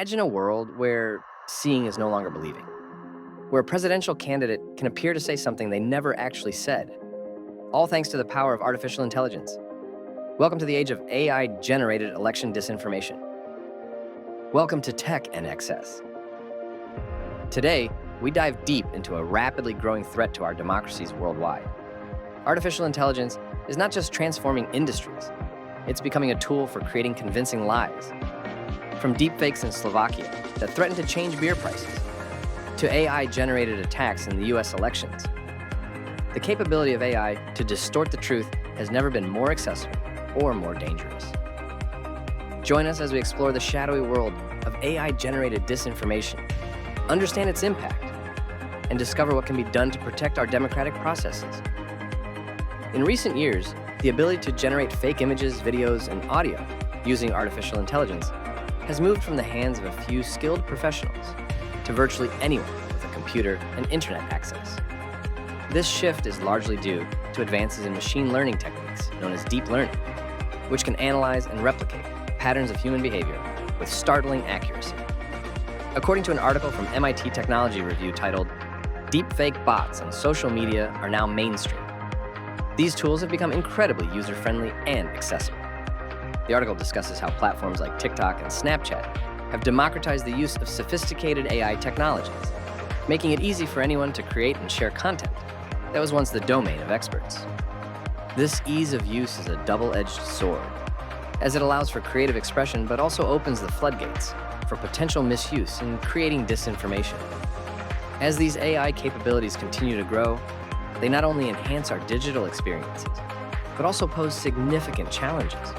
Imagine a world where seeing is no longer believing, where a presidential candidate can appear to say something they never actually said, all thanks to the power of artificial intelligence. Welcome to the age of AI-generated election disinformation. Welcome to Tech NXS. Today, we dive deep into a rapidly growing threat to our democracies worldwide. Artificial intelligence is not just transforming industries, it's becoming a tool for creating convincing lies. From deepfakes in Slovakia that threaten to change beer prices, to AI-generated attacks in the US elections, the capability of AI to distort the truth has never been more accessible or more dangerous. Join us as we explore the shadowy world of AI-generated disinformation, understand its impact, and discover what can be done to protect our democratic processes. In recent years, the ability to generate fake images, videos, and audio using artificial intelligence has moved from the hands of a few skilled professionals to virtually anyone with a computer and internet access. This shift is largely due to advances in machine learning techniques known as deep learning, which can analyze and replicate patterns of human behavior with startling accuracy. According to an article from MIT Technology Review titled, "Deepfake bots on social media are now mainstream." These tools have become incredibly user-friendly and accessible. The article discusses how platforms like TikTok and Snapchat have democratized the use of sophisticated AI technologies, making it easy for anyone to create and share content that was once the domain of experts. This ease of use is a double-edged sword, as it allows for creative expression but also opens the floodgates for potential misuse in creating disinformation. As these AI capabilities continue to grow, they not only enhance our digital experiences, but also pose significant challenges.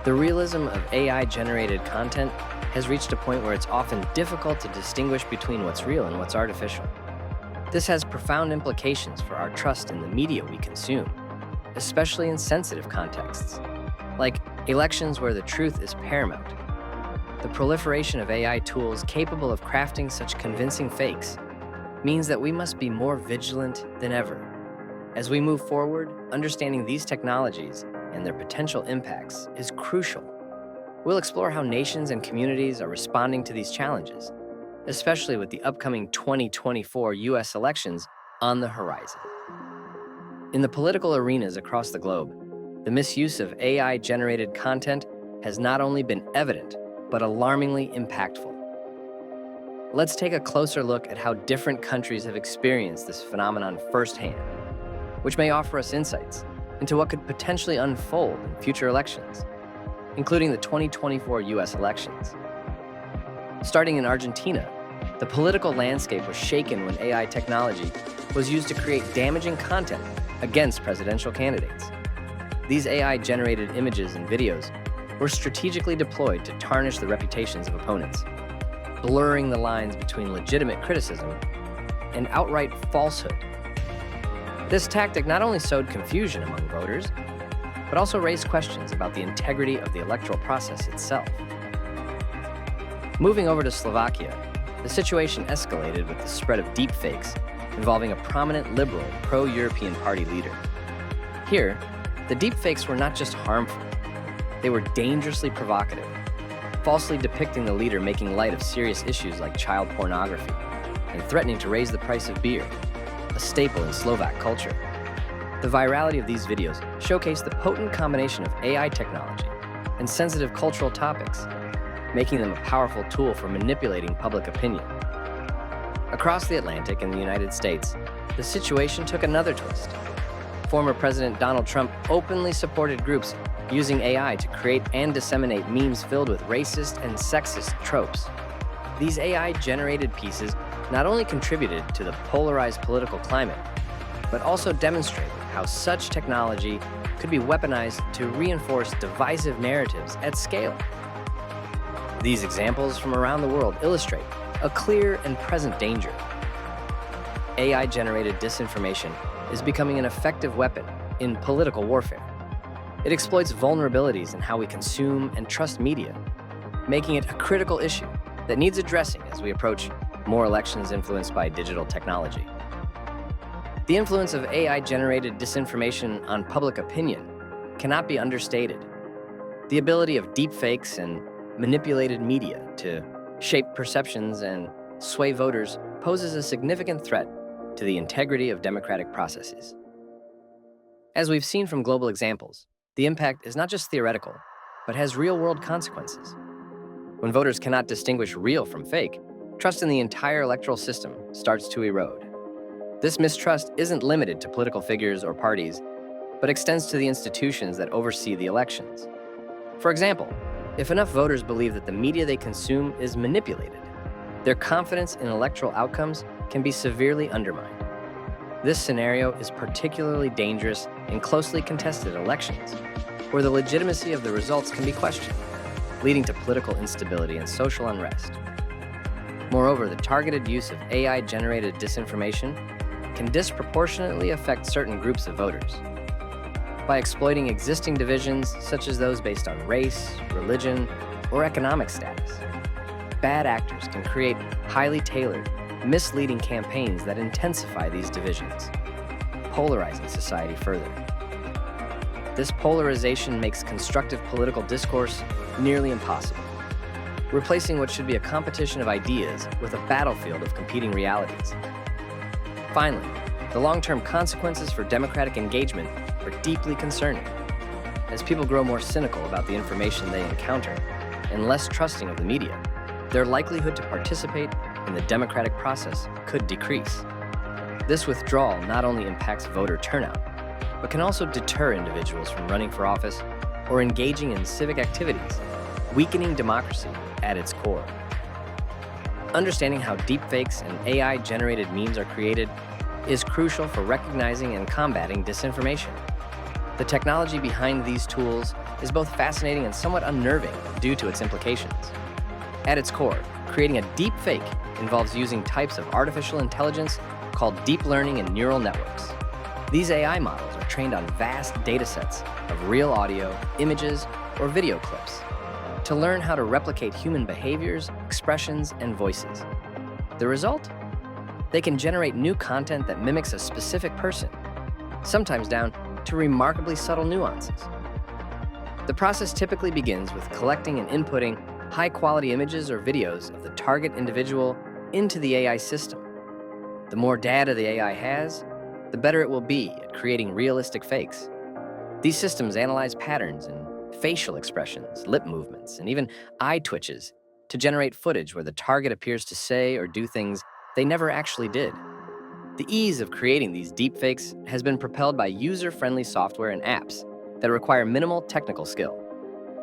The realism of AI-generated content has reached a point where it's often difficult to distinguish between what's real and what's artificial. This has profound implications for our trust in the media we consume, especially in sensitive contexts, like elections where the truth is paramount. The proliferation of AI tools capable of crafting such convincing fakes means that we must be more vigilant than ever. As we move forward, understanding these technologies and their potential impacts is crucial. We'll explore how nations and communities are responding to these challenges, especially with the upcoming 2024 US elections on the horizon. In the political arenas across the globe, the misuse of AI-generated content has not only been evident, but alarmingly impactful. Let's take a closer look at how different countries have experienced this phenomenon firsthand, which may offer us insights into what could potentially unfold in future elections, including the 2024 US elections. Starting in Argentina, the political landscape was shaken when AI technology was used to create damaging content against presidential candidates. These AI-generated images and videos were strategically deployed to tarnish the reputations of opponents, blurring the lines between legitimate criticism and outright falsehood. This tactic not only sowed confusion among voters, but also raised questions about the integrity of the electoral process itself. Moving over to Slovakia, the situation escalated with the spread of deepfakes involving a prominent liberal pro-European party leader. Here, the deepfakes were not just harmful, they were dangerously provocative, falsely depicting the leader making light of serious issues like child pornography and threatening to raise the price of beer, a staple in Slovak culture. The virality of these videos showcased the potent combination of AI technology and sensitive cultural topics, making them a powerful tool for manipulating public opinion. Across the Atlantic in the United States, the situation took another twist. Former President Donald Trump openly supported groups using AI to create and disseminate memes filled with racist and sexist tropes. These AI-generated pieces not only contributed to the polarized political climate, but also demonstrated how such technology could be weaponized to reinforce divisive narratives at scale. These examples from around the world illustrate a clear and present danger. AI-generated disinformation is becoming an effective weapon in political warfare. It exploits vulnerabilities in how we consume and trust media, making it a critical issue that needs addressing as we approach more elections influenced by digital technology. The influence of AI-generated disinformation on public opinion cannot be understated. The ability of deepfakes and manipulated media to shape perceptions, and sway voters poses a significant threat to the integrity of democratic processes. As we've seen from global examples, the impact is not just theoretical, but has real-world consequences. When voters cannot distinguish real from fake, trust in the entire electoral system starts to erode. This mistrust isn't limited to political figures or parties, but extends to the institutions that oversee the elections. For example, if enough voters believe that the media they consume is manipulated, their confidence in electoral outcomes can be severely undermined. This scenario is particularly dangerous in closely contested elections, where the legitimacy of the results can be questioned, leading to political instability and social unrest. Moreover, the targeted use of AI-generated disinformation can disproportionately affect certain groups of voters. By exploiting existing divisions, such as those based on race, religion, or economic status, bad actors can create highly tailored, misleading campaigns that intensify these divisions, polarizing society further. This polarization makes constructive political discourse nearly impossible, replacing what should be a competition of ideas with a battlefield of competing realities. Finally, the long-term consequences for democratic engagement are deeply concerning. As people grow more cynical about the information they encounter and less trusting of the media, their likelihood to participate in the democratic process could decrease. This withdrawal not only impacts voter turnout, but can also deter individuals from running for office or engaging in civic activities, weakening democracy at its core. Understanding how deepfakes and AI-generated memes are created is crucial for recognizing and combating disinformation. The technology behind these tools is both fascinating and somewhat unnerving due to its implications. At its core, creating a deepfake involves using types of artificial intelligence called deep learning and neural networks. These AI models are trained on vast datasets of real audio, images, or video clips to learn how to replicate human behaviors, expressions, and voices. The result? They can generate new content that mimics a specific person, sometimes down to remarkably subtle nuances. The process typically begins with collecting and inputting high-quality images or videos of the target individual into the AI system. The more data the AI has, the better it will be at creating realistic fakes. These systems analyze patterns in facial expressions, lip movements, and even eye twitches to generate footage where the target appears to say or do things they never actually did. The ease of creating these deepfakes has been propelled by user-friendly software and apps that require minimal technical skill.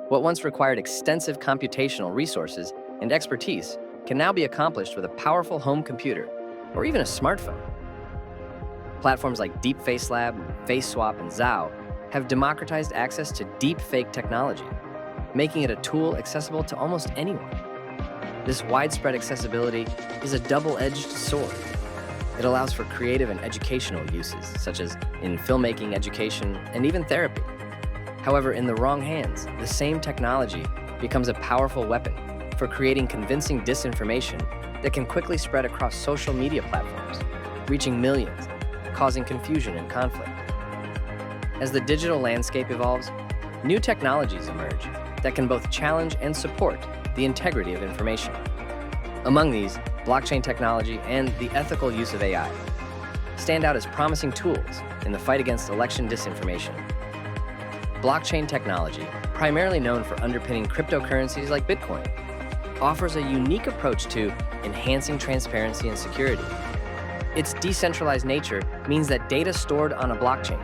What once required extensive computational resources and expertise can now be accomplished with a powerful home computer or even a smartphone. Platforms like Deepface Lab, FaceSwap, and Zao have democratized access to deepfake technology, making it a tool accessible to almost anyone. This widespread accessibility is a double-edged sword. It allows for creative and educational uses, such as in filmmaking, education, and even therapy. However, in the wrong hands, the same technology becomes a powerful weapon for creating convincing disinformation that can quickly spread across social media platforms, reaching millions, causing confusion and conflict. As the digital landscape evolves, new technologies emerge that can both challenge and support the integrity of information. Among these, blockchain technology and the ethical use of AI stand out as promising tools in the fight against election disinformation. Blockchain technology, primarily known for underpinning cryptocurrencies like Bitcoin, offers a unique approach to enhancing transparency and security. Its decentralized nature means that data stored on a blockchain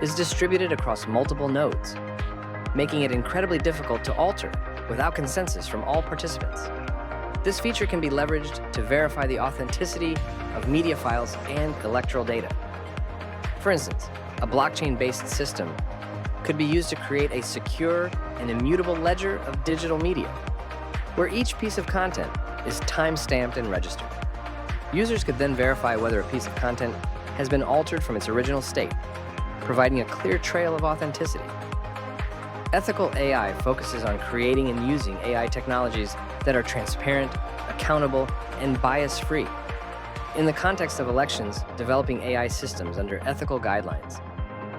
is distributed across multiple nodes, making it incredibly difficult to alter without consensus from all participants. This feature can be leveraged to verify the authenticity of media files and electoral data. For instance, a blockchain-based system could be used to create a secure and immutable ledger of digital media, where each piece of content is time-stamped and registered. Users could then verify whether a piece of content has been altered from its original state, providing a clear trail of authenticity. Ethical AI focuses on creating and using AI technologies that are transparent, accountable, and bias-free. In the context of elections, developing AI systems under ethical guidelines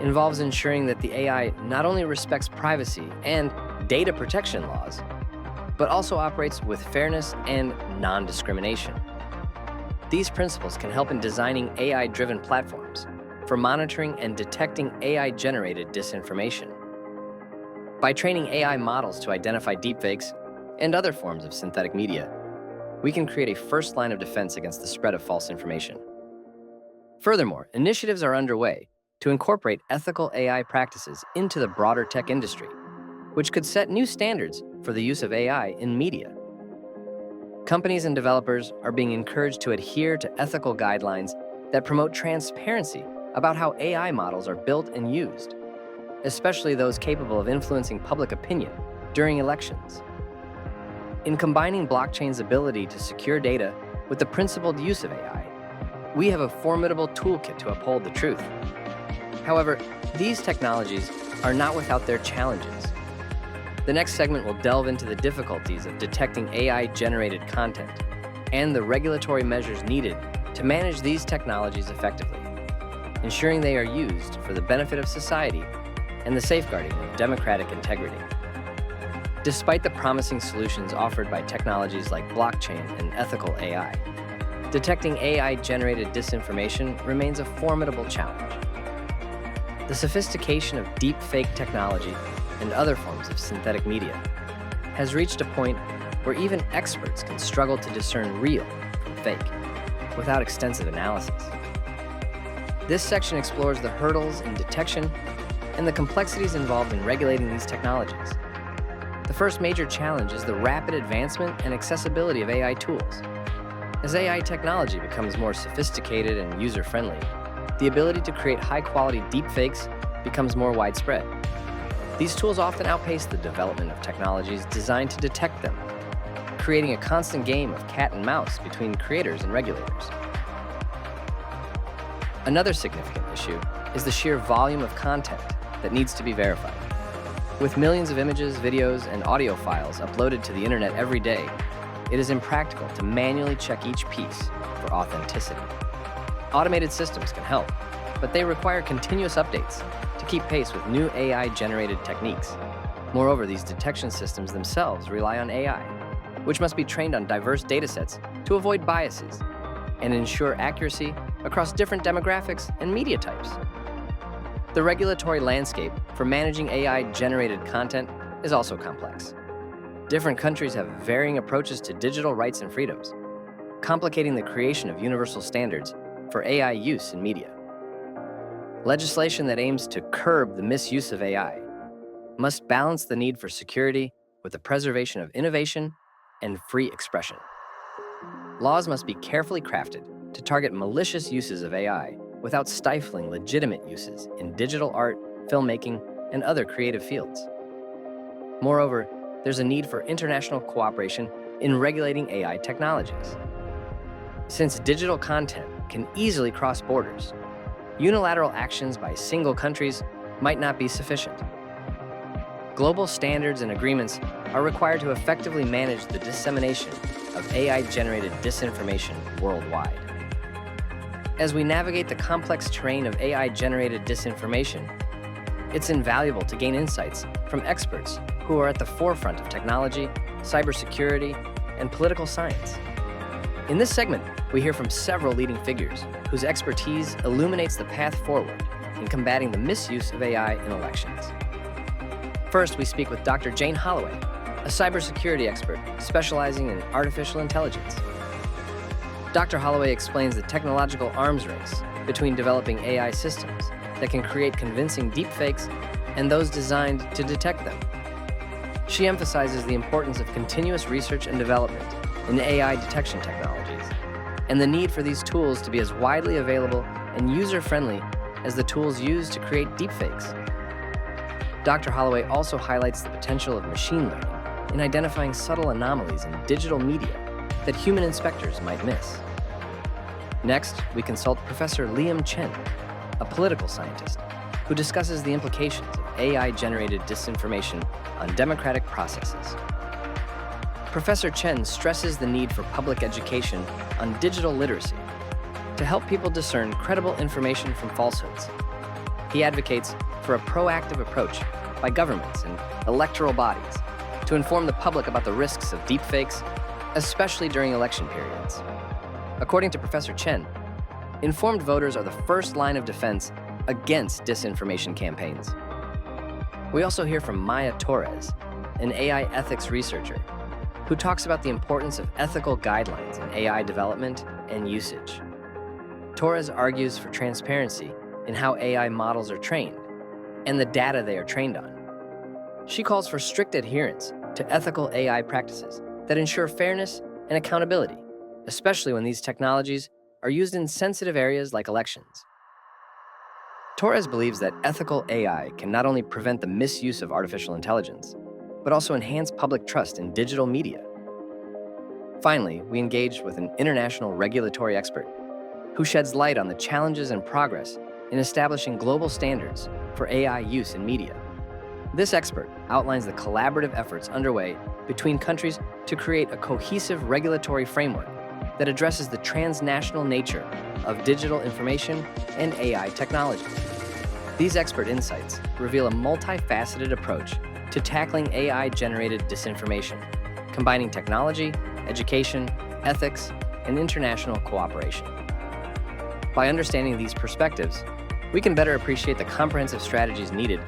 involves ensuring that the AI not only respects privacy and data protection laws, but also operates with fairness and non-discrimination. These principles can help in designing AI-driven platforms for monitoring and detecting AI-generated disinformation. By training AI models to identify deepfakes and other forms of synthetic media, we can create a first line of defense against the spread of false information. Furthermore, initiatives are underway to incorporate ethical AI practices into the broader tech industry, which could set new standards for the use of AI in media. Companies and developers are being encouraged to adhere to ethical guidelines that promote transparency about how AI models are built and used, especially those capable of influencing public opinion during elections. In combining blockchain's ability to secure data with the principled use of AI, we have a formidable toolkit to uphold the truth. However, these technologies are not without their challenges. The next segment will delve into the difficulties of detecting AI-generated content and the regulatory measures needed to manage these technologies effectively, ensuring they are used for the benefit of society and the safeguarding of democratic integrity. Despite the promising solutions offered by technologies like blockchain and ethical AI, detecting AI-generated disinformation remains a formidable challenge. The sophistication of deepfake technology and other forms of synthetic media has reached a point where even experts can struggle to discern real from fake without extensive analysis. This section explores the hurdles in detection and the complexities involved in regulating these technologies. The first major challenge is the rapid advancement and accessibility of AI tools. As AI technology becomes more sophisticated and user-friendly, the ability to create high-quality deepfakes becomes more widespread. These tools often outpace the development of technologies designed to detect them, creating a constant game of cat and mouse between creators and regulators. Another significant issue is the sheer volume of content that needs to be verified. With millions of images, videos, and audio files uploaded to the internet every day, it is impractical to manually check each piece for authenticity. Automated systems can help, but they require continuous updates to keep pace with new AI-generated techniques. Moreover, these detection systems themselves rely on AI, which must be trained on diverse datasets to avoid biases and ensure accuracy across different demographics and media types. The regulatory landscape for managing AI-generated content is also complex. Different countries have varying approaches to digital rights and freedoms, complicating the creation of universal standards for AI use in media. Legislation that aims to curb the misuse of AI must balance the need for security with the preservation of innovation and free expression. Laws must be carefully crafted to target malicious uses of AI without stifling legitimate uses in digital art, filmmaking, and other creative fields. Moreover, there's a need for international cooperation in regulating AI technologies. Since digital content can easily cross borders, unilateral actions by single countries might not be sufficient. Global standards and agreements are required to effectively manage the dissemination of AI-generated disinformation worldwide. As we navigate the complex terrain of AI-generated disinformation, it's invaluable to gain insights from experts who are at the forefront of technology, cybersecurity, and political science. In this segment, we hear from several leading figures whose expertise illuminates the path forward in combating the misuse of AI in elections. First, we speak with Dr. Jane Holloway, a cybersecurity expert specializing in artificial intelligence. Dr. Holloway explains the technological arms race between developing AI systems that can create convincing deepfakes and those designed to detect them. She emphasizes the importance of continuous research and development in AI detection technologies and the need for these tools to be as widely available and user-friendly as the tools used to create deepfakes. Dr. Holloway also highlights the potential of machine learning in identifying subtle anomalies in digital media that human inspectors might miss. Next, we consult Professor Liam Chen, a political scientist who discusses the implications of AI-generated disinformation on democratic processes. Professor Chen stresses the need for public education on digital literacy to help people discern credible information from falsehoods. He advocates for a proactive approach by governments and electoral bodies to inform the public about the risks of deepfakes, especially during election periods. According to Professor Chen, informed voters are the first line of defense against disinformation campaigns. We also hear from Maya Torres, an AI ethics researcher, who talks about the importance of ethical guidelines in AI development and usage. Torres argues for transparency in how AI models are trained and the data they are trained on. She calls for strict adherence to ethical AI practices that ensure fairness and accountability, especially when these technologies are used in sensitive areas like elections. Torres believes that ethical AI can not only prevent the misuse of artificial intelligence, but also enhance public trust in digital media. Finally, we engaged with an international regulatory expert who sheds light on the challenges and progress in establishing global standards for AI use in media. This expert outlines the collaborative efforts underway between countries to create a cohesive regulatory framework that addresses the transnational nature of digital information and AI technology. These expert insights reveal a multifaceted approach to tackling AI-generated disinformation, combining technology, education, ethics, and international cooperation. By understanding these perspectives, we can better appreciate the comprehensive strategies needed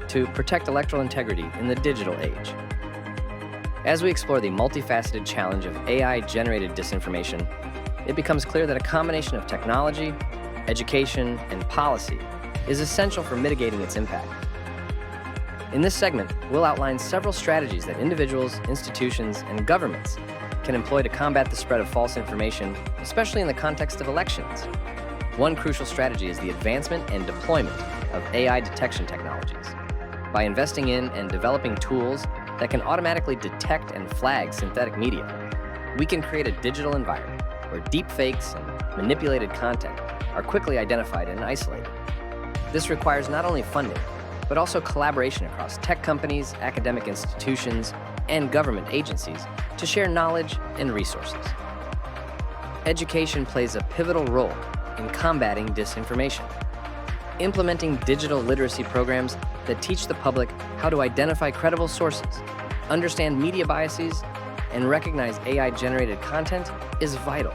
to protect electoral integrity in the digital age. As we explore the multifaceted challenge of AI-generated disinformation, it becomes clear that a combination of technology, education, and policy is essential for mitigating its impact. In this segment, we'll outline several strategies that individuals, institutions, and governments can employ to combat the spread of false information, especially in the context of elections. One crucial strategy is the advancement and deployment of AI detection technologies. By investing in and developing tools that can automatically detect and flag synthetic media, we can create a digital environment where deepfakes and manipulated content are quickly identified and isolated. This requires not only funding, but also collaboration across tech companies, academic institutions, and government agencies to share knowledge and resources. Education plays a pivotal role in combating disinformation. Implementing digital literacy programs that teach the public how to identify credible sources, understand media biases, and recognize AI-generated content is vital.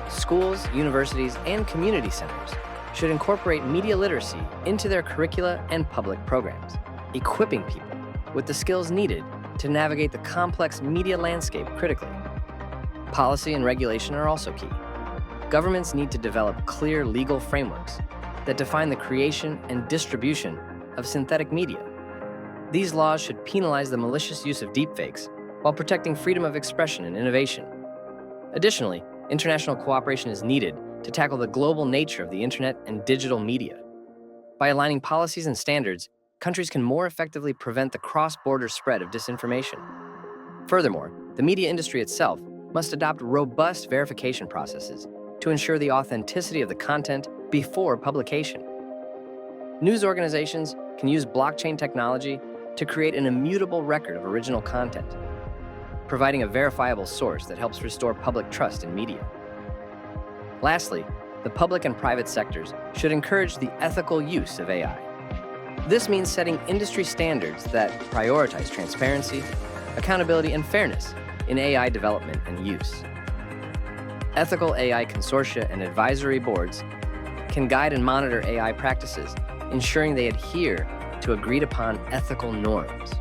Schools, universities, and community centers should incorporate media literacy into their curricula and public programs, equipping people with the skills needed to navigate the complex media landscape critically. Policy and regulation are also key. Governments need to develop clear legal frameworks that define the creation and distribution of synthetic media. These laws should penalize the malicious use of deepfakes while protecting freedom of expression and innovation. Additionally, international cooperation is needed to tackle the global nature of the internet and digital media. By aligning policies and standards, countries can more effectively prevent the cross-border spread of disinformation. Furthermore, the media industry itself must adopt robust verification processes to ensure the authenticity of the content before publication. News organizations can use blockchain technology to create an immutable record of original content, providing a verifiable source that helps restore public trust in media. Lastly, the public and private sectors should encourage the ethical use of AI. This means setting industry standards that prioritize transparency, accountability, and fairness in AI development and use. Ethical AI consortia and advisory boards can guide and monitor AI practices, ensuring they adhere to agreed-upon ethical norms.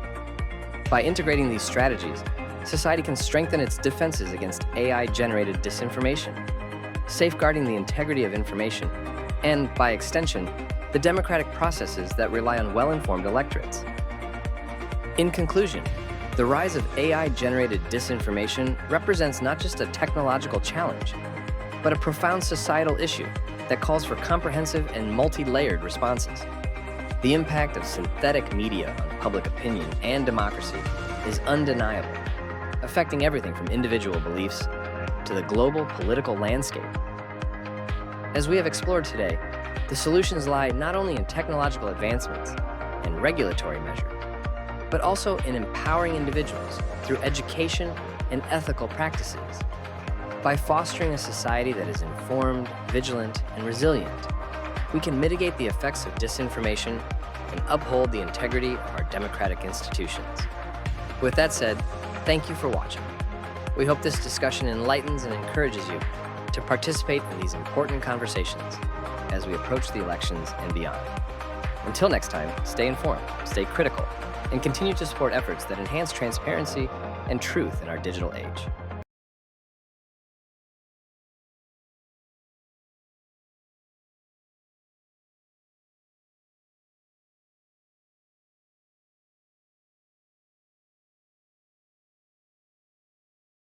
By integrating these strategies, society can strengthen its defenses against AI-generated disinformation, safeguarding the integrity of information, and, by extension, the democratic processes that rely on well-informed electorates. In conclusion, the rise of AI-generated disinformation represents not just a technological challenge, but a profound societal issue that calls for comprehensive and multi-layered responses. The impact of synthetic media on public opinion and democracy is undeniable, affecting everything from individual beliefs to the global political landscape. As we have explored today, the solutions lie not only in technological advancements and regulatory measures, but also in empowering individuals through education and ethical practices. By fostering a society that is informed, vigilant, and resilient, we can mitigate the effects of disinformation and uphold the integrity of our democratic institutions. With that said, thank you for watching. We hope this discussion enlightens and encourages you to participate in these important conversations as we approach the elections and beyond. Until next time, stay informed, stay critical, and continue to support efforts that enhance transparency and truth in our digital age.